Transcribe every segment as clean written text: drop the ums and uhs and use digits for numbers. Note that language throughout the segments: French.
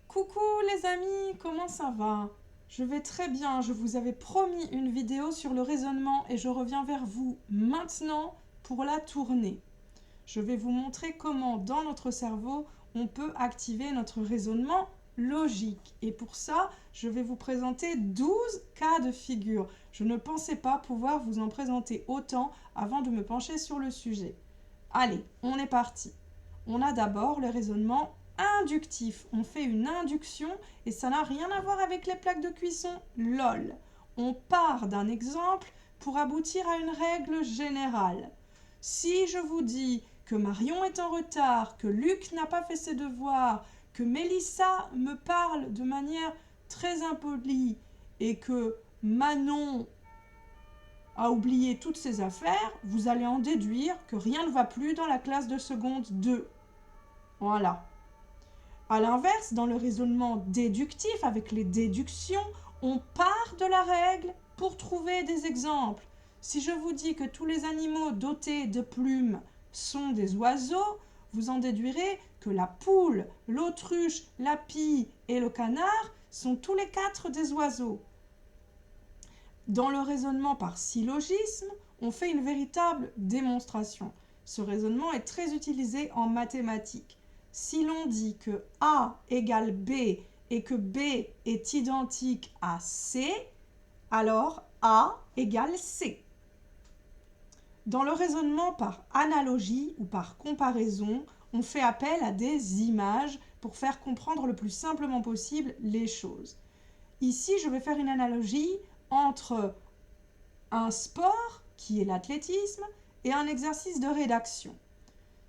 Coucou les amis, comment ça va? Je vais très bien, je vous avais promis une vidéo sur le raisonnement et je reviens vers vous maintenant pour la tourner. Je vais vous montrer comment dans notre cerveau on peut activer notre raisonnement logique. Et pour ça, je vais vous présenter 12 cas de figure. Je ne pensais pas pouvoir vous en présenter autant avant de me pencher sur le sujet. Allez, on est parti. On a d'abord le raisonnement inductif. On fait une induction et ça n'a rien à voir avec les plaques de cuisson. LOL. On part d'un exemple pour aboutir à une règle générale. Si je vous dis que Marion est en retard, que Luc n'a pas fait ses devoirs, que Mélissa me parle de manière très impolie et que Manon a oublié toutes ses affaires, vous allez en déduire que rien ne va plus dans la classe de seconde 2. Voilà. A l'inverse, dans le raisonnement déductif, avec les déductions, on part de la règle pour trouver des exemples. Si je vous dis que tous les animaux dotés de plumes sont des oiseaux, vous en déduirez que la poule, l'autruche, la pie et le canard sont tous les 4 des oiseaux. Dans le raisonnement par syllogisme, on fait une véritable démonstration. Ce raisonnement est très utilisé en mathématiques. Si l'on dit que A égale B et que B est identique à C, alors A égale C. Dans le raisonnement par analogie ou par comparaison, on fait appel à des images pour faire comprendre le plus simplement possible les choses. Ici, je vais faire une analogie entre un sport, qui est l'athlétisme, et un exercice de rédaction.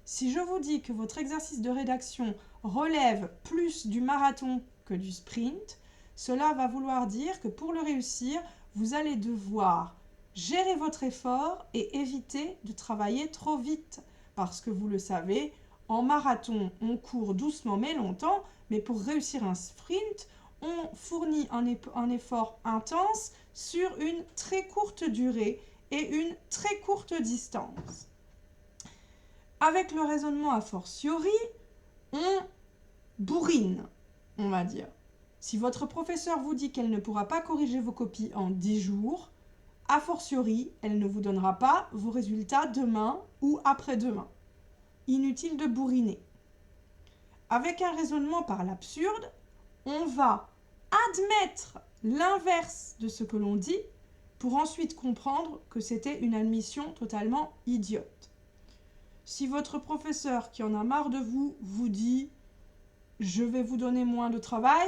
Si je vous dis que votre exercice de rédaction relève plus du marathon que du sprint, cela va vouloir dire que pour le réussir, vous allez devoir gérer votre effort et éviter de travailler trop vite. Parce que vous le savez, en marathon, on court doucement mais longtemps, mais pour réussir un sprint, on fournit un effort intense sur une très courte durée et une très courte distance. Avec le raisonnement a fortiori, on bourrine, on va dire. Si votre professeur vous dit qu'elle ne pourra pas corriger vos copies en 10 jours, a fortiori, elle ne vous donnera pas vos résultats demain ou après-demain. Inutile de bourriner. Avec un raisonnement par l'absurde, on va admettre l'inverse de ce que l'on dit pour ensuite comprendre que c'était une admission totalement idiote. Si votre professeur qui en a marre de vous vous dit « je vais vous donner moins de travail »,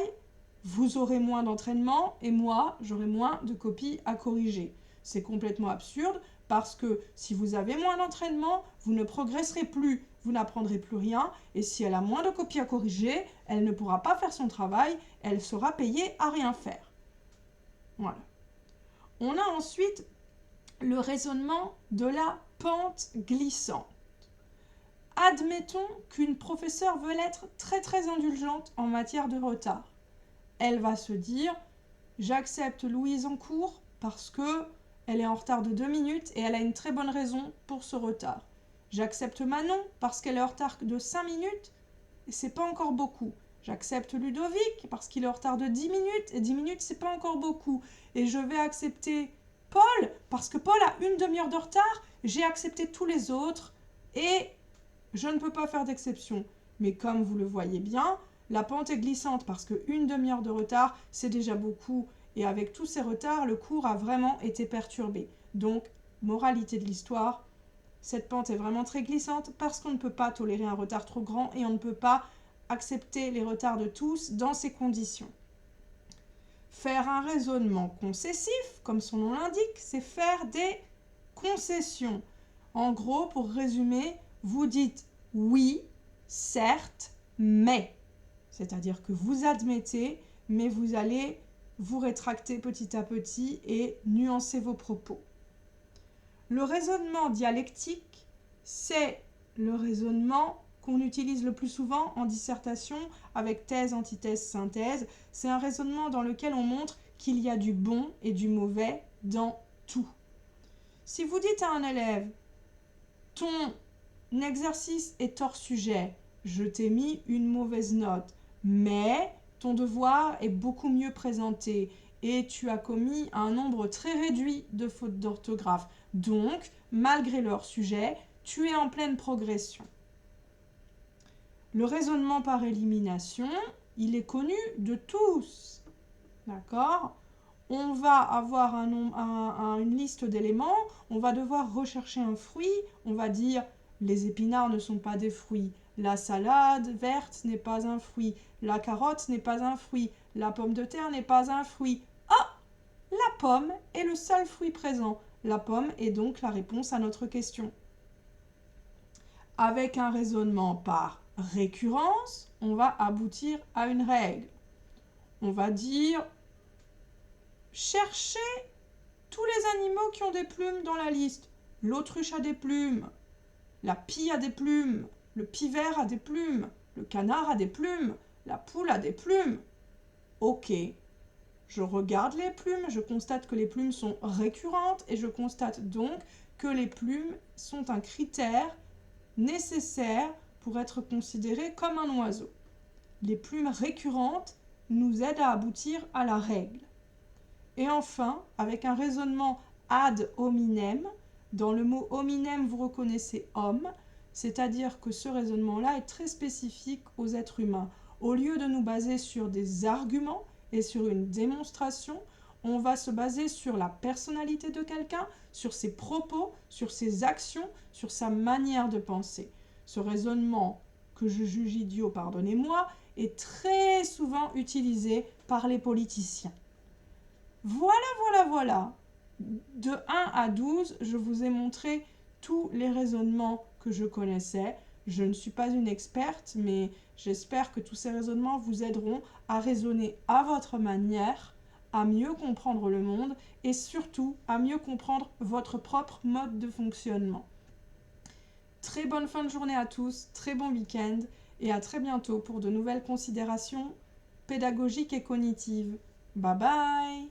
vous aurez moins d'entraînement et moi, j'aurai moins de copies à corriger. C'est complètement absurde parce que si vous avez moins d'entraînement, vous ne progresserez plus, vous n'apprendrez plus rien et si elle a moins de copies à corriger, elle ne pourra pas faire son travail, elle sera payée à rien faire. Voilà. On a ensuite le raisonnement de la pente glissante. Admettons qu'une professeure veut être très très indulgente en matière de retard. Elle va se dire « j'accepte Louise en cours parce qu'elle est en retard de 2 minutes et elle a une très bonne raison pour ce retard. J'accepte Manon parce qu'elle est en retard de 5 minutes et c'est pas encore beaucoup. J'accepte Ludovic parce qu'il est en retard de 10 minutes et 10 minutes c'est pas encore beaucoup. Et je vais accepter Paul parce que Paul a une demi-heure de retard, j'ai accepté tous les autres et je ne peux pas faire d'exception. Mais comme vous le voyez bien, la pente est glissante parce qu'une demi-heure de retard, c'est déjà beaucoup. Et avec tous ces retards, le cours a vraiment été perturbé. Donc, moralité de l'histoire, cette pente est vraiment très glissante parce qu'on ne peut pas tolérer un retard trop grand et on ne peut pas accepter les retards de tous dans ces conditions. Faire un raisonnement concessif, comme son nom l'indique, c'est faire des concessions. En gros, pour résumer, vous dites oui, certes, mais. C'est-à-dire que vous admettez, mais vous allez vous rétracter petit à petit et nuancer vos propos. Le raisonnement dialectique, c'est le raisonnement qu'on utilise le plus souvent en dissertation avec thèse, antithèse, synthèse. C'est un raisonnement dans lequel on montre qu'il y a du bon et du mauvais dans tout. Si vous dites à un élève « ton exercice est hors sujet, je t'ai mis une mauvaise note, mais ton devoir est beaucoup mieux présenté et tu as commis un nombre très réduit de fautes d'orthographe. Donc, malgré leur sujet, tu es en pleine progression. Le raisonnement par élimination, il est connu de tous. D'accord ? On va avoir une liste d'éléments, on va devoir rechercher un fruit, on va dire les épinards ne sont pas des fruits, la salade verte n'est pas un fruit, la carotte n'est pas un fruit, la pomme de terre n'est pas un fruit. Ah, la pomme est le seul fruit présent. La pomme est donc la réponse à notre question. Avec un raisonnement par récurrence, on va aboutir à une règle. On va dire cherchez tous les animaux qui ont des plumes dans la liste. L'autruche a des plumes, la pie a des plumes, le pivert a des plumes, le canard a des plumes, la poule a des plumes. Ok, je regarde les plumes, je constate que les plumes sont récurrentes et je constate donc que les plumes sont un critère nécessaire pour être considéré comme un oiseau. Les plumes récurrentes nous aident à aboutir à la règle. Et enfin, avec un raisonnement ad hominem, dans le mot hominem, vous reconnaissez homme, c'est-à-dire que ce raisonnement-là est très spécifique aux êtres humains. Au lieu de nous baser sur des arguments et sur une démonstration, on va se baser sur la personnalité de quelqu'un, sur ses propos, sur ses actions, sur sa manière de penser. Ce raisonnement, que je juge idiot, pardonnez-moi, est très souvent utilisé par les politiciens. Voilà. De 1 à 12, je vous ai montré tous les raisonnements que je connaissais. Je ne suis pas une experte, mais j'espère que tous ces raisonnements vous aideront à raisonner à votre manière, à mieux comprendre le monde et surtout à mieux comprendre votre propre mode de fonctionnement. Très bonne fin de journée à tous, très bon week-end et à très bientôt pour de nouvelles considérations pédagogiques et cognitives. Bye bye!